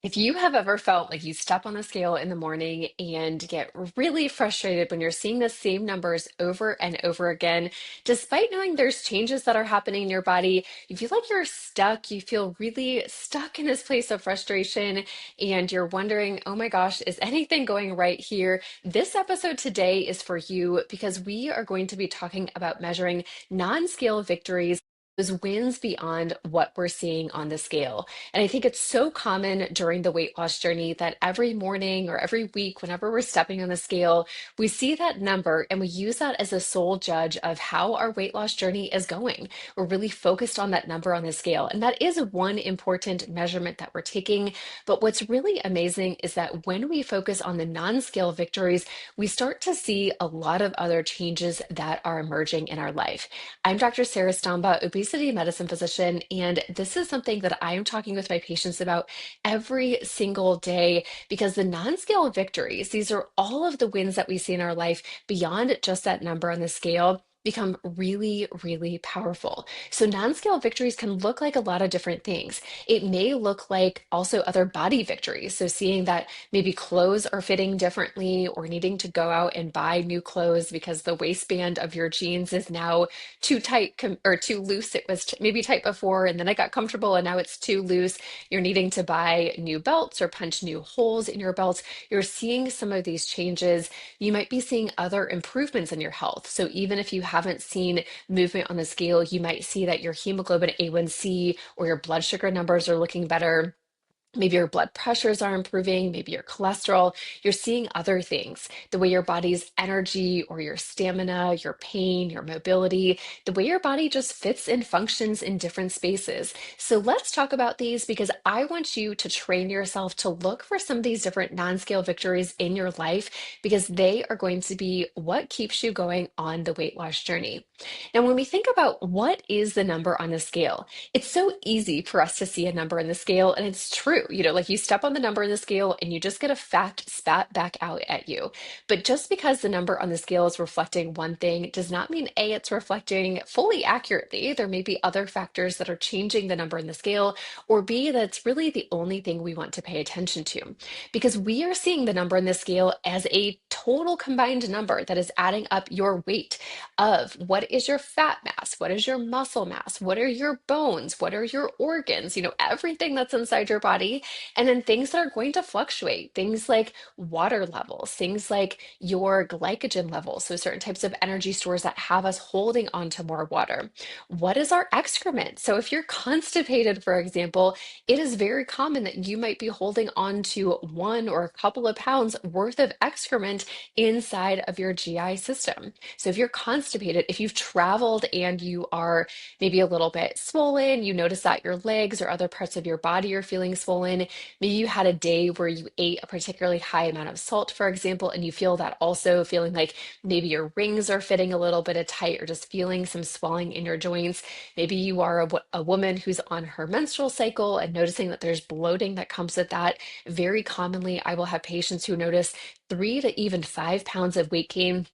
If you have ever felt like you step on the scale in the morning and get really frustrated when you're seeing the same numbers over and over again, despite knowing there's changes that are happening in your body, you feel like you're stuck, you feel really stuck in this place of frustration, and you're wondering, oh my gosh, is anything going right here? This episode today is for you because we are going to be talking about measuring non-scale victories. Those wins beyond what we're seeing on the scale. And I think it's so common during the weight loss journey that every morning or every week, whenever we're stepping on the scale, we see that number and we use that as a sole judge of how our weight loss journey is going. We're really focused on that number on the scale. And that is one important measurement that we're taking. But what's really amazing is that when we focus on the non-scale victories, we start to see a lot of other changes that are emerging in our life. I'm Dr. Sarah Stombaugh, obesity medicine physician, and this is something that I am talking with my patients about every single day because the non-scale victories, these are all of the wins that we see in our life beyond just that number on the scale. Become really, really powerful. So, non scale victories can look like a lot of different things. It may look like also other body victories. So, seeing that maybe clothes are fitting differently or needing to go out and buy new clothes because the waistband of your jeans is now too tight or too loose. It was maybe tight before, and then it got comfortable, and now it's too loose. You're needing to buy new belts or punch new holes in your belts. You're seeing some of these changes. You might be seeing other improvements in your health. So even if you haven't seen movement on the scale, you might see that your hemoglobin A1C or your blood sugar numbers are looking better. Maybe your blood pressures are improving, maybe your cholesterol. You're seeing other things, the way your body's energy or your stamina, your pain, your mobility, the way your body just fits and functions in different spaces. So let's talk about these because I want you to train yourself to look for some of these different non-scale victories in your life because they are going to be what keeps you going on the weight loss journey. Now, when we think about what is the number on the scale, it's so easy for us to see a number in the scale, and it's true. Like you step on the number in the scale and you just get a fact spat back out at you. But just because the number on the scale is reflecting one thing does not mean A, it's reflecting fully accurately. There may be other factors that are changing the number in the scale, or B, that's really the only thing we want to pay attention to. Because we are seeing the number in the scale as a total combined number that is adding up your weight of what is your fat mass, what is your muscle mass, what are your bones, what are your organs, everything that's inside your body. And then things that are going to fluctuate, things like water levels, things like your glycogen levels, so certain types of energy stores that have us holding on to more water. What is our excrement? So if you're constipated, for example, it is very common that you might be holding on to 1 or a couple of pounds worth of excrement inside of your GI system. So if you're constipated, if you've traveled and you are maybe a little bit swollen, you notice that your legs or other parts of your body are feeling swollen. Maybe you had a day where you ate a particularly high amount of salt, for example, and you feel that also feeling like maybe your rings are fitting a little bit of tight or just feeling some swelling in your joints. Maybe you are a woman who's on her menstrual cycle and noticing that there's bloating that comes with that. Very commonly, I will have patients who notice 3 to even 5 pounds of weight gain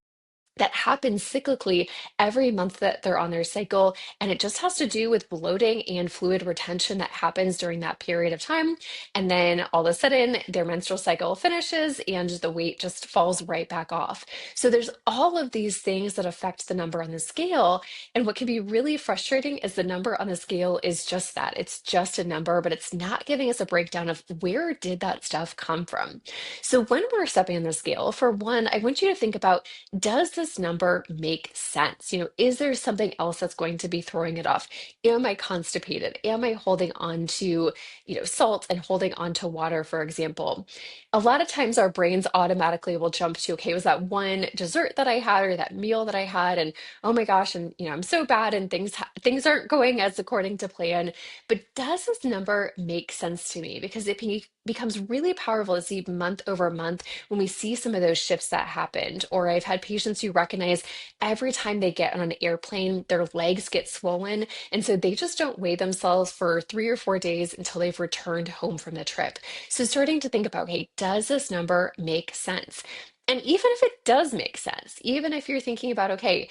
that happens cyclically every month that they're on their cycle. And it just has to do with bloating and fluid retention that happens during that period of time. And then all of a sudden, their menstrual cycle finishes and the weight just falls right back off. So there's all of these things that affect the number on the scale. And what can be really frustrating is the number on the scale is just that. It's just a number, but it's not giving us a breakdown of where did that stuff come from. So when we're stepping on the scale, for one, I want you to think about, does this number make sense? Is there something else that's going to be throwing it off? Am I constipated? Am I holding on to, salt and holding on to water, for example? A lot of times our brains automatically will jump to, okay, was that one dessert that I had or that meal that I had? And oh my gosh, and I'm so bad and things aren't going as according to plan. But does this number make sense to me? Because becomes really powerful to see month over month when we see some of those shifts that happened. Or I've had patients who recognize every time they get on an airplane, their legs get swollen. And so they just don't weigh themselves for 3 or 4 days until they've returned home from the trip. So starting to think about, hey, does this number make sense? And even if it does make sense, even if you're thinking about, okay,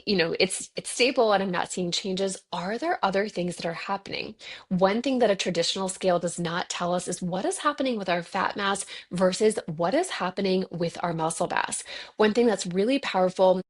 it's stable and I'm not seeing changes, are there other things that are happening? One thing that a traditional scale does not tell us is what is happening with our fat mass versus what is happening with our muscle mass. One thing that's really powerful,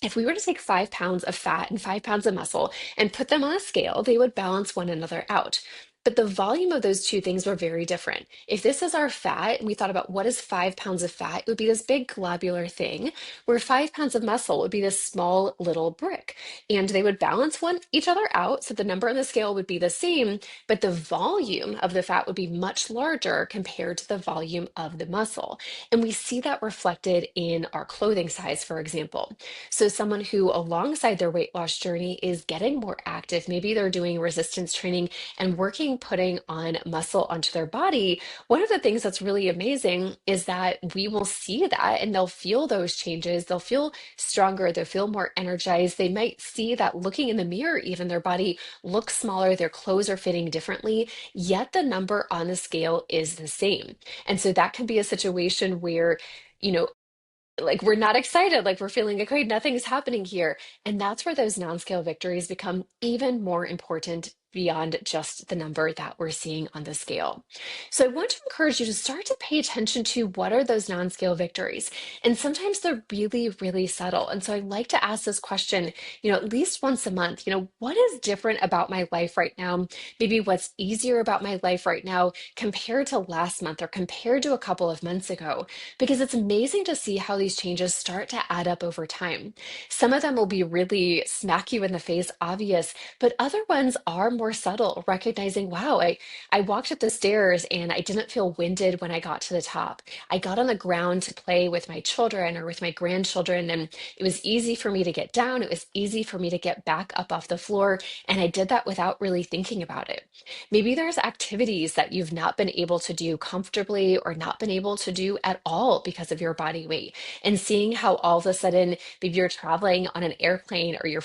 if we were to take 5 pounds of fat and 5 pounds of muscle and put them on a scale, they would balance one another out. But the volume of those two things were very different. If this is our fat, and we thought about what is 5 pounds of fat, it would be this big globular thing, where 5 pounds of muscle would be this small little brick. And they would balance one each other out. So the number on the scale would be the same, but the volume of the fat would be much larger compared to the volume of the muscle. And we see that reflected in our clothing size, for example. So, someone who, alongside their weight loss journey, is getting more active, maybe they're doing resistance training and working, putting on muscle onto their body. One of the things that's really amazing is that we will see that and they'll feel those changes. They'll feel stronger, they'll feel more energized. They might see that looking in the mirror, even their body looks smaller, their clothes are fitting differently, yet the number on the scale is the same. And so that can be a situation where, you know, like we're not excited, like we're feeling like, okay, nothing's happening here. And that's where those non-scale victories become even more important beyond just the number that we're seeing on the scale. So I want to encourage you to start to pay attention to what are those non-scale victories. And sometimes they're really, really subtle. And so I like to ask this question, at least once a month, what is different about my life right now? Maybe what's easier about my life right now compared to last month or compared to a couple of months ago? Because it's amazing to see how these changes start to add up over time. Some of them will be really smack you in the face, obvious, but other ones are more subtle, recognizing, wow, I walked up the stairs and I didn't feel winded when I got to the top. I got on the ground to play with my children or with my grandchildren, and it was easy for me to get down. It was easy for me to get back up off the floor, and I did that without really thinking about it. Maybe there's activities that you've not been able to do comfortably or not been able to do at all because of your body weight. And seeing how all of a sudden, maybe you're traveling on an airplane or you're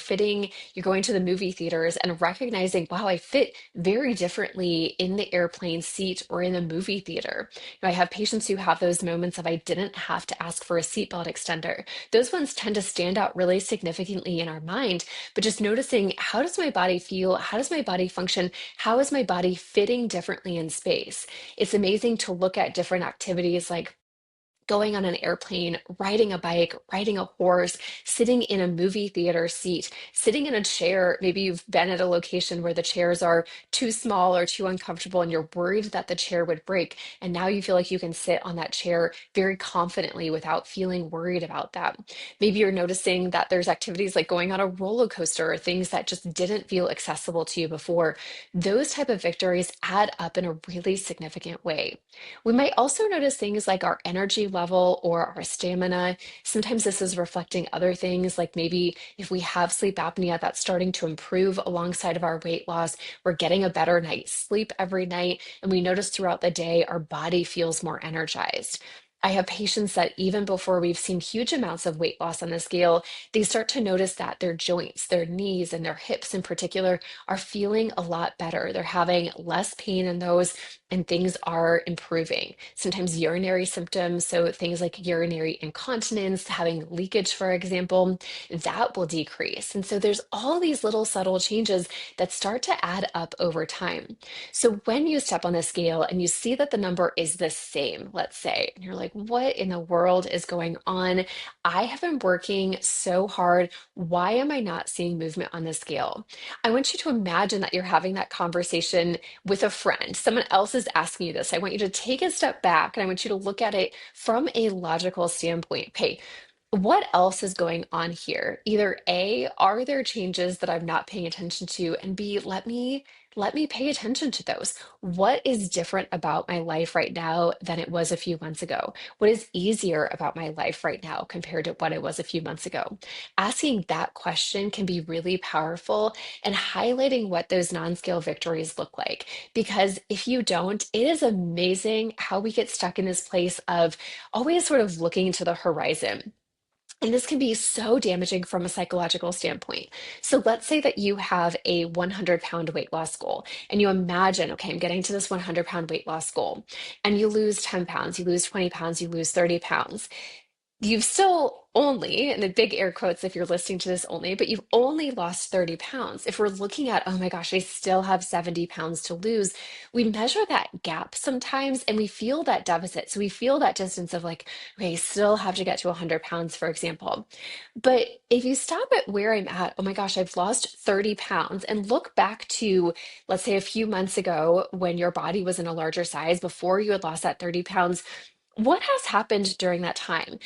going to the movie theaters and recognizing, wow, I fit very differently in the airplane seat or in the movie theater. I have patients who have those moments of I didn't have to ask for a seatbelt extender. Those ones tend to stand out really significantly in our mind, but just noticing, how does my body feel? How does my body function? How is my body fitting differently in space? It's amazing to look at different activities like going on an airplane, riding a bike, riding a horse, sitting in a movie theater seat, sitting in a chair. Maybe you've been at a location where the chairs are too small or too uncomfortable and you're worried that the chair would break. And now you feel like you can sit on that chair very confidently without feeling worried about that. Maybe you're noticing that there's activities like going on a roller coaster or things that just didn't feel accessible to you before. Those type of victories add up in a really significant way. We might also notice things like our energy level or our stamina. Sometimes this is reflecting other things, like maybe if we have sleep apnea, that's starting to improve alongside of our weight loss. We're getting a better night's sleep every night, and we notice throughout the day our body feels more energized. I have patients that even before we've seen huge amounts of weight loss on the scale, they start to notice that their joints, their knees, and their hips in particular are feeling a lot better. They're having less pain in those, and things are improving. Sometimes urinary symptoms, so things like urinary incontinence, having leakage, for example, that will decrease. And so there's all these little subtle changes that start to add up over time. So when you step on the scale and you see that the number is the same, let's say, and you're like, what in the world is going on? I have been working so hard. Why am I not seeing movement on the scale? I want you to imagine that you're having that conversation with a friend. Someone else is asking you this. I want you to take a step back and I want you to look at it from a logical standpoint. Okay, what else is going on here? Either A, are there changes that I'm not paying attention to? And B, let me pay attention to those. What is different about my life right now than it was a few months ago? What is easier about my life right now compared to what it was a few months ago? Asking that question can be really powerful and highlighting what those non-scale victories look like. Because if you don't, it is amazing how we get stuck in this place of always sort of looking to the horizon. And this can be so damaging from a psychological standpoint. So let's say that you have a 100-pound weight loss goal, and you imagine, okay, I'm getting to this 100-pound weight loss goal, and you lose 10 pounds, you lose 20 pounds, you lose 30 pounds. You've still only, and the big air quotes if you're listening to this only, but you've only lost 30 pounds. If we're looking at, oh my gosh, I still have 70 pounds to lose, we measure that gap sometimes and we feel that deficit. So we feel that distance of like, okay, I still have to get to 100 pounds, for example. But if you stop at where I'm at, oh my gosh, I've lost 30 pounds, and look back to, let's say, a few months ago when your body was in a larger size before you had lost that 30 pounds, what has happened during that time?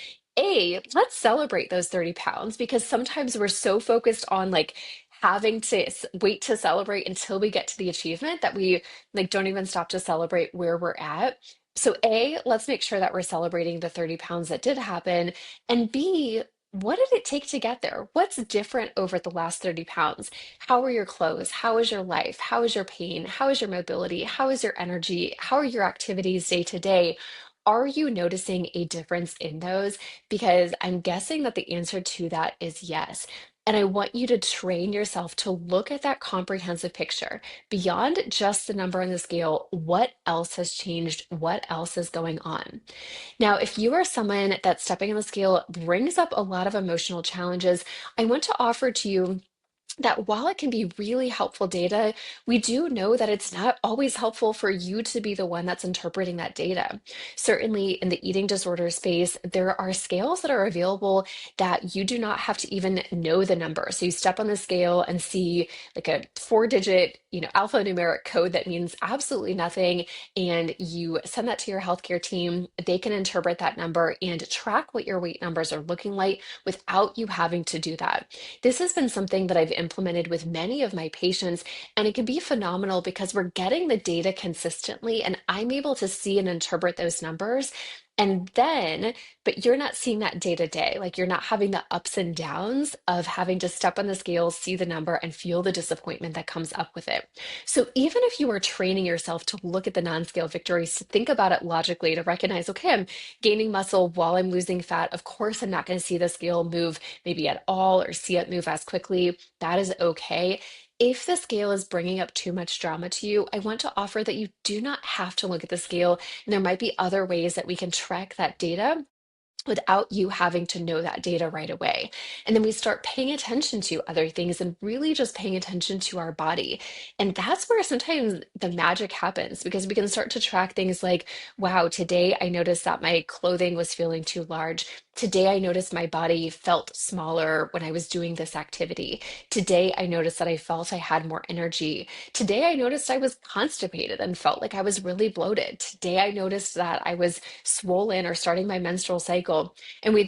Let's celebrate those 30 pounds because sometimes we're so focused on like having to wait to celebrate until we get to the achievement that we like don't even stop to celebrate where we're at. So let's make sure that we're celebrating the 30 pounds that did happen. And B, what did it take to get there? What's different over the last 30 pounds? How are your clothes? How is your life? How is your pain? How is your mobility? How is your energy? How are your activities day to day? Are you noticing a difference in those? Because I'm guessing that the answer to that is yes. And I want you to train yourself to look at that comprehensive picture beyond just the number on the scale. What else has changed? What else is going on? Now, if you are someone that stepping on the scale brings up a lot of emotional challenges, I want to offer to you that while it can be really helpful data, we do know that it's not always helpful for you to be the one that's interpreting that data. Certainly, in the eating disorder space, there are scales that are available that you do not have to even know the number. So you step on the scale and see like a 4-digit, alphanumeric code that means absolutely nothing, and you send that to your healthcare team. They can interpret that number and track what your weight numbers are looking like without you having to do that. This has been something that I've implemented with many of my patients, and it can be phenomenal because we're getting the data consistently, and I'm able to see and interpret those numbers. And then, but you're not seeing that day to day. Like you're not having the ups and downs of having to step on the scales, see the number, and feel the disappointment that comes up with it. So even if you are training yourself to look at the non-scale victories, to think about it logically, to recognize, okay, I'm gaining muscle while I'm losing fat. Of course, I'm not going to see the scale move maybe at all or see it move as quickly. That is okay. If the scale is bringing up too much drama to you, I want to offer that you do not have to look at the scale. And there might be other ways that we can track that data without you having to know that data right away. And then we start paying attention to other things and really just paying attention to our body. And that's where sometimes the magic happens because we can start to track things like, wow, today I noticed that my clothing was feeling too large. Today I noticed my body felt smaller when I was doing this activity. Today I noticed that I felt I had more energy. Today I noticed I was constipated and felt like I was really bloated. Today I noticed that I was swollen or starting my menstrual cycle. And we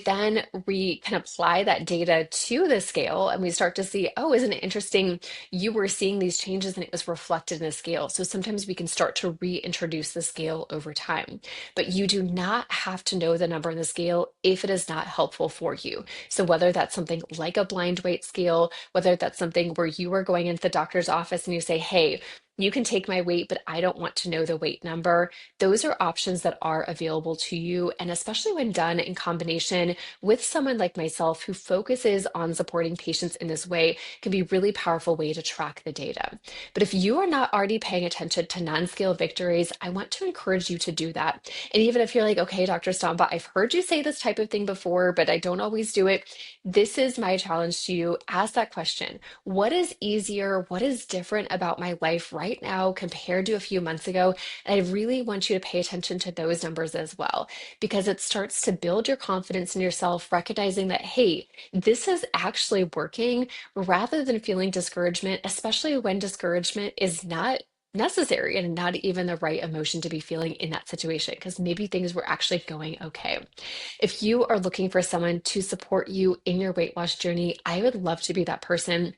can apply that data to the scale and we start to see, oh, isn't it interesting? You were seeing these changes and it was reflected in the scale. So sometimes we can start to reintroduce the scale over time. But you do not have to know the number on the scale if it is not helpful for you. So whether that's something like a blind weight scale, whether that's something where you are going into the doctor's office and you say, hey, you can take my weight, but I don't want to know the weight number. Those are options that are available to you. And especially when done in combination with someone like myself who focuses on supporting patients in this way, can be a really powerful way to track the data. But if you are not already paying attention to non-scale victories, I want to encourage you to do that. And even if you're like, okay, Dr. Stombaugh, I've heard you say this type of thing before, but I don't always do it. This is my challenge to you. Ask that question. What is easier? What is different about my life right now compared to a few months ago? And I really want you to pay attention to those numbers as well, because it starts to build your confidence in yourself, recognizing that, hey, this is actually working rather than feeling discouragement, especially when discouragement is not necessary and not even the right emotion to be feeling in that situation, because maybe things were actually going okay. If you are looking for someone to support you in your weight loss journey, I would love to be that person.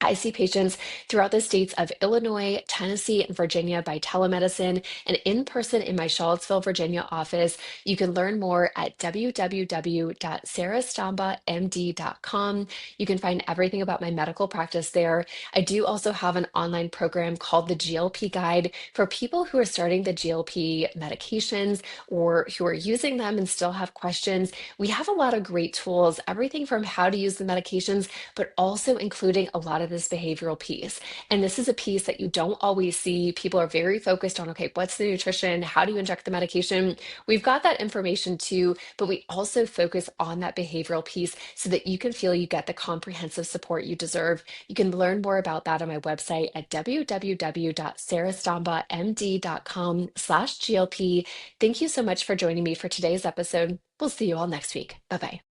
I see patients throughout the states of Illinois, Tennessee, and Virginia by telemedicine and in person in my Charlottesville, Virginia office. You can learn more at www.sarahstombaughmd.com. You can find everything about my medical practice there. I do also have an online program called the GLP Guide for people who are starting the GLP medications or who are using them and still have questions. We have a lot of great tools, everything from how to use the medications, but also including a lot of of this behavioral piece. And this is a piece that you don't always see. People are very focused on, okay, what's the nutrition? How do you inject the medication? We've got that information too, but we also focus on that behavioral piece so that you can feel you get the comprehensive support you deserve. You can learn more about that on my website at www.sarahstombaughmd.com/GLP. Thank you so much for joining me for today's episode. We'll see you all next week. Bye bye.